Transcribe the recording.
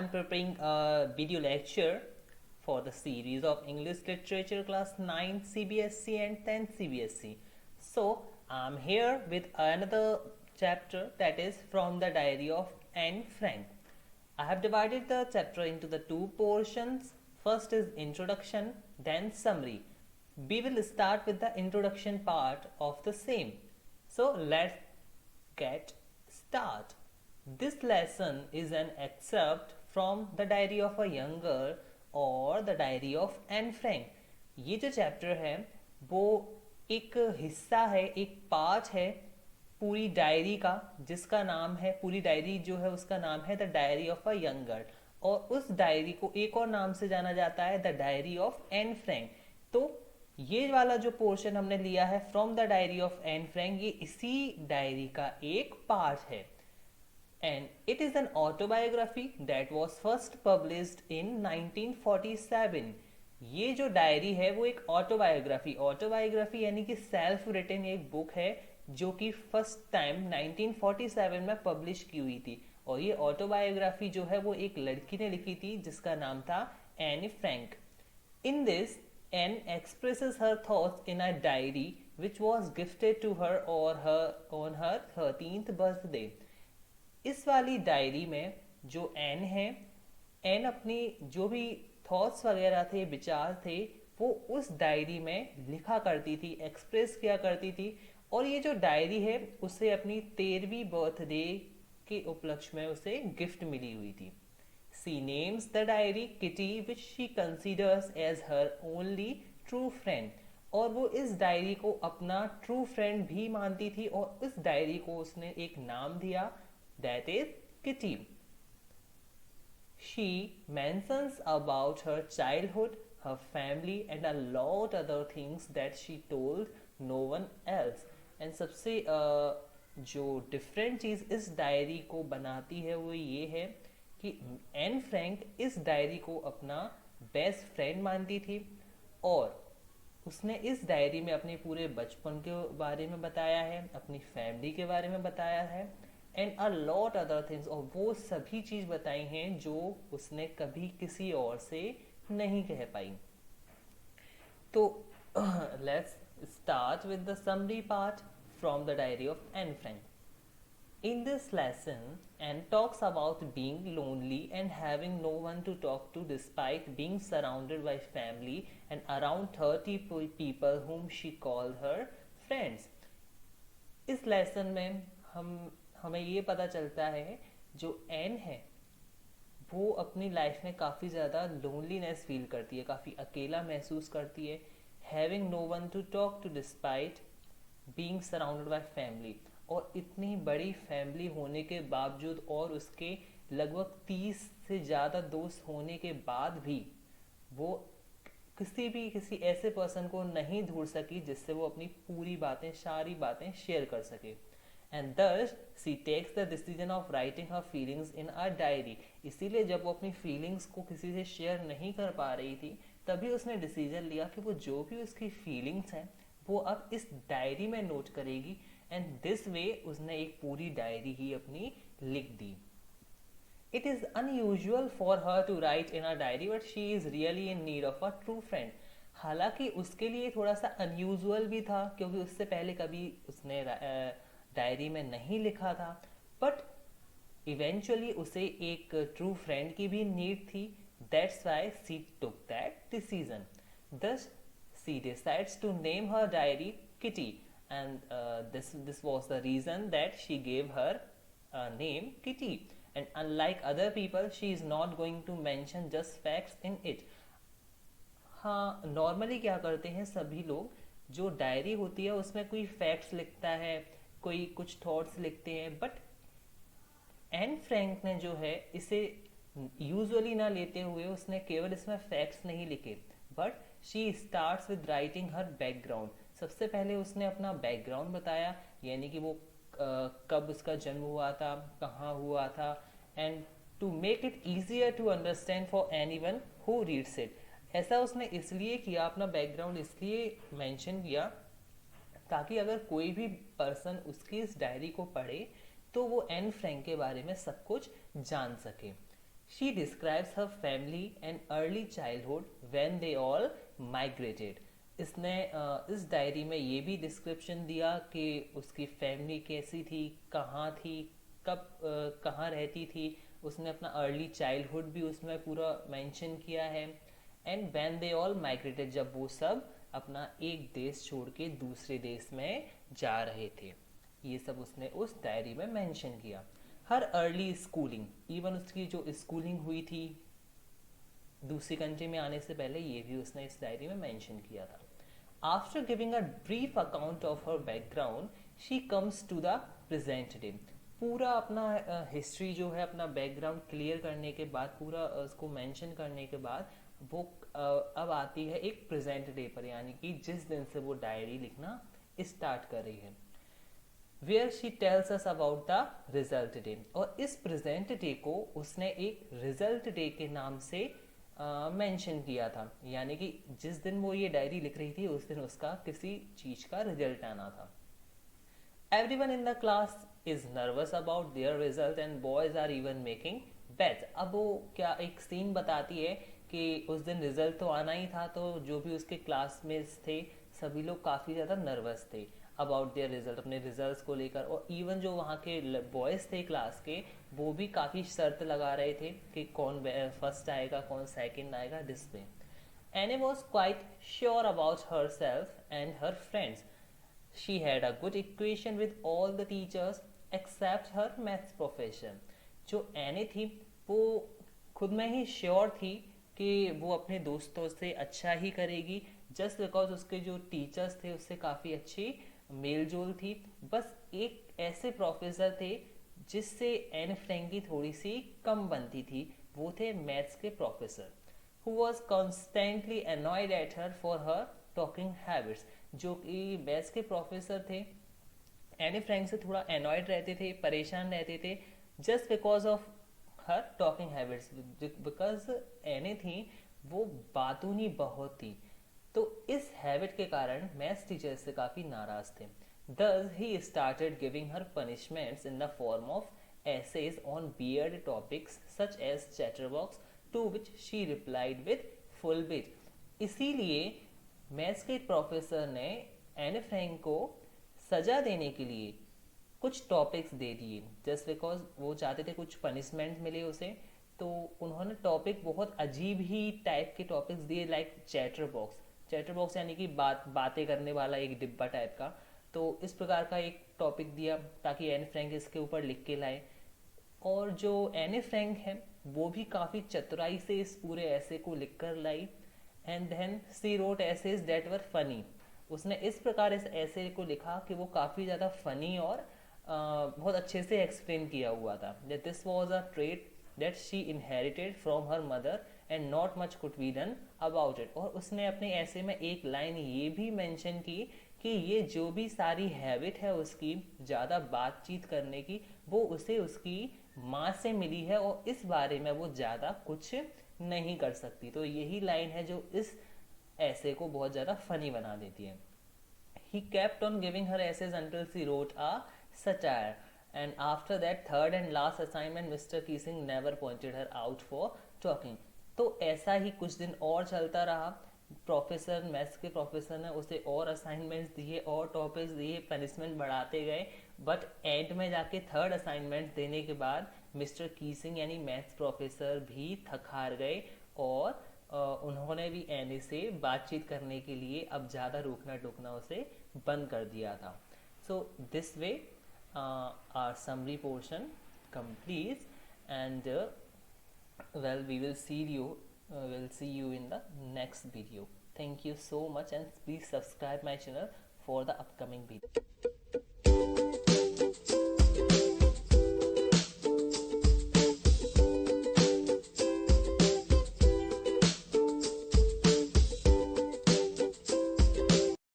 I'm preparing a video lecture for the series of English Literature Class 9 CBSE and 10 CBSE. So, I'm here with another chapter, that is from the diary of Anne Frank. I have divided the chapter into the two portions. First is introduction, then summary. We will start with the introduction part of the same. So, let's get start. This lesson is an excerpt from the diary of a young girl और the diary of Anne Frank. ये जो chapter है वो एक हिस्सा है, एक part है पूरी डायरी का, जिसका नाम है, पूरी डायरी जो है उसका नाम है the diary of a young girl, और उस डायरी को एक और नाम से जाना जाता है the diary of Anne Frank. तो ये वाला जो पोर्शन हमने लिया है from the diary of Anne Frank, ये इसी डायरी का एक पार्ट है. And it is an autobiography that was first published in 1947. ये जो डायरी है वो एक ऑटोबायोग्राफी यानी कि सेल्फ रिटन एक बुक है जो कि फर्स्ट टाइम 1947 में पब्लिश की हुई थी. और ये ऑटोबायोग्राफी जो है वो एक लड़की ने लिखी थी जिसका नाम था Anne Frank. In this Anne expresses her thoughts in a diary which was gifted to her on her 13th birthday. इस वाली डायरी में जो एन है, एन अपनी जो भी थॉट्स वगैरह थे, विचार थे, वो उस डायरी में लिखा करती थी, एक्सप्रेस किया करती थी. और ये जो डायरी है उसे अपनी 13वीं बर्थडे के उपलक्ष्य में उसे गिफ्ट मिली हुई थी. She names the diary Kitty which she considers as her only true friend. और वो इस डायरी को अपना ट्रू फ्रेंड भी मानती थी और इस डायरी को उसने एक नाम दिया, that is Kitty. She mentions about her childhood, her family and a lot other things that she told no one else. And सबसे जो डिफरेंट चीज़ इस डायरी को बनाती है वो ये है कि एन फ्रैंक इस डायरी को अपना बेस्ट फ्रेंड मानती थी और उसने इस डायरी में अपने पूरे बचपन के बारे में बताया है, अपनी फैमिली के बारे में बताया है and a lot other things, और वो सभी चीज बताई हैं जो उसने कभी किसी और से नहीं कह पाई. तो let's start with the summary part from the diary of Anne Frank. In this lesson, Anne talks about being lonely and having no one to talk to despite being surrounded by family and around 30 people whom she called her friends. इस lesson में हमें ये पता चलता है जो N है वो अपनी लाइफ में काफ़ी ज़्यादा लोनलीनेस फील करती है, काफ़ी अकेला महसूस करती है. Having no one to talk to despite being surrounded by family, और इतनी बड़ी फैमिली होने के बावजूद और उसके लगभग 30 से ज़्यादा दोस्त होने के बाद भी वो किसी ऐसे पर्सन को नहीं ढूंढ सकी जिससे वो अपनी पूरी बातें, सारी बातें शेयर कर सके. And thus she takes the decision of writing her feelings in a diary. इसीलिए जब वो अपनी फीलिंग्स को किसी से शेयर नहीं कर पा रही थी तभी उसने डिसीजन लिया कि वो जो भी उसकी फीलिंग्स हैं वो अब इस डायरी में नोट करेगी. एंड दिस वे उसने एक पूरी डायरी ही अपनी लिख दी. It is unusual for her to write in a diary but she is really in need of a true friend. हालांकि उसके लिए थोड़ा सा अनयूजुअल भी था क्योंकि उससे पहले कभी उसने डायरी में नहीं लिखा था, बट इवेंचुअली उसे एक ट्रू फ्रेंड की भी नीड थी. That's why she took that decision. Thus she decides to name her diary Kitty and this was the reason that she gave her name Kitty. And unlike other people she is not going to mention just facts in it. हाँ, normally क्या करते हैं सभी लोग, जो diary होती है उसमें कोई फैक्ट्स लिखता है, कोई कुछ थॉट्स लिखते हैं, बट एन फ्रैंक ने जो है इसे यूजुअली ना लेते हुए उसने केवल इसमें फैक्ट्स नहीं लिखे but she starts with writing her background. सबसे पहले उसने अपना बैकग्राउंड बताया, यानी कि वो कब उसका जन्म हुआ था, कहाँ हुआ था, and to make it easier to understand for anyone who reads it. ऐसा उसने इसलिए किया, अपना बैकग्राउंड इसलिए मेंशन किया ताकि अगर कोई भी पर्सन उसकी इस डायरी को पढ़े तो वो एन फ्रैंक के बारे में सब कुछ जान सके. She describes her family and early childhood when they all migrated. इसने इस डायरी में ये भी डिस्क्रिप्शन दिया कि उसकी फैमिली कैसी थी, कहाँ थी, कब कहाँ रहती थी. उसने अपना अर्ली चाइल्डहुड भी उसमें पूरा मेंशन किया है. And when they all migrated, जब वो सब अपना एक देश छोड़ के दूसरे देश में जा रहे थे. ये सब उसने उस डायरी में मेंशन किया. हर अर्ली स्कूलिंग, इवन उसकी जो स्कूलिंग हुई थी दूसरी कंट्री में आने से पहले, ये भी उसने इस डायरी में मेंशन किया था. After giving a brief account of her background, she comes to the present day. पूरा अपना हिस्ट्री जो है, अपना बैकग्राउंड क्लियर करने के बाद, पूरा उसको मेंशन करने के बाद, वो अब आती है एक प्रेजेंट डे पर, यानी कि जिस दिन से वो डायरी लिखना स्टार्ट कर रही है. Where she tells us about the result day. और इस प्रेजेंट डे को उसने एक रिजल्ट डे के नाम से मेंशन किया था. यानी कि जिस दिन वो ये डायरी लिख रही थी उस दिन उसका किसी चीज का रिजल्ट आना था. Everyone in the class is nervous about their result and boys are even making bets. अब वो क्या एक सीन बताती है कि उस दिन रिजल्ट तो आना ही था, तो जो भी उसके क्लासमेट्स थे सभी लोग काफ़ी ज़्यादा नर्वस थे अबाउट देयर रिजल्ट, अपने रिजल्ट्स को लेकर. और इवन जो वहाँ के बॉयज़ थे क्लास के, वो भी काफ़ी शर्त लगा रहे थे कि कौन फर्स्ट आएगा, कौन सेकंड आएगा, दिस पे. Anne was quite sure about herself and her friends. She had a good equation with all the teachers except her maths professor. जो एनी थी वो खुद में ही श्योर थी कि वो अपने दोस्तों से अच्छा ही करेगी, जस्ट बिकॉज उसके जो टीचर्स थे उससे काफ़ी अच्छी मेल जोल थी. बस एक ऐसे प्रोफेसर थे जिससे एन फ्रैंक की थोड़ी सी कम बनती थी, वो थे मैथ्स के professor, who was constantly annoyed at her for her talking habits. जो कि मैथ्स के प्रोफेसर थे एनी फ्रैंक से थोड़ा अनॉयड रहते थे, परेशान रहते थे, just because of her talking habits. Because any थी वो बातूनी बहुत थी, तो इस हैबिट के कारण मैथ्स टीचर से काफ़ी नाराज थे. Thus he started giving her punishments in the form of essays on weird topics such as chatterbox, to which she replied with full wit. इसीलिए मैथ्स के प्रोफेसर ने एन फ्रैंक को सजा देने के लिए कुछ टॉपिक्स दे दिए, जस्ट बिकॉज वो चाहते थे कुछ पनिशमेंट मिले उसे. तो उन्होंने टॉपिक बहुत अजीब ही टाइप के टॉपिक्स दिए, like chatter box. Chatter box यानी कि बातें करने वाला एक डिब्बा टाइप का. तो इस प्रकार का एक टॉपिक दिया ताकि एन फ्रैंक इसके ऊपर लिख के लाए. और जो एन फ्रैंक है वो भी काफ़ी चतुराई से इस पूरे ऐसे को लिख कर लाई. And then she wrote essays that were funny. उसने इस प्रकार इस ऐसे को लिखा कि वो काफ़ी ज़्यादा फनी और बहुत अच्छे से एक्सप्लेन किया हुआ था. That this was a trait that she inherited from her mother and not much could be done about it. और उसने अपने ऐसे में एक लाइन ये भी मेंशन की कि ये जो भी सारी हैबिट है उसकी ज़्यादा बातचीत करने की, वो उसे उसकी माँ से मिली है और इस बारे में वो ज़्यादा कुछ नहीं कर सकती. तो यही लाइन है जो इस ऐसे को बहुत ज़्यादा फनी बना देती है. He kept on giving her essays until she wrote a satire. And after that third and last assignment, Mr. Keesing never pointed her out for talking. तो ऐसा ही कुछ दिन और चलता रहा. प्रोफेसर मैथ्स के प्रोफेसर ने उसे और असाइनमेंट्स दिए और टॉपिक्स दिए, पनिशमेंट बढ़ाते गए. बट एंड में जाके थर्ड असाइनमेंट देने के बाद मिस्टर कीसिंग यानी मैथ्स प्रोफेसर भी थक हार गए और उन्होंने भी एनी से बातचीत करने के लिए अब ज़्यादा रोकना टोकना उसे बंद कर दिया था. So this way our summary portion completes, and well, we will see you in the next video. Thank you so much, and please subscribe my channel for the upcoming video.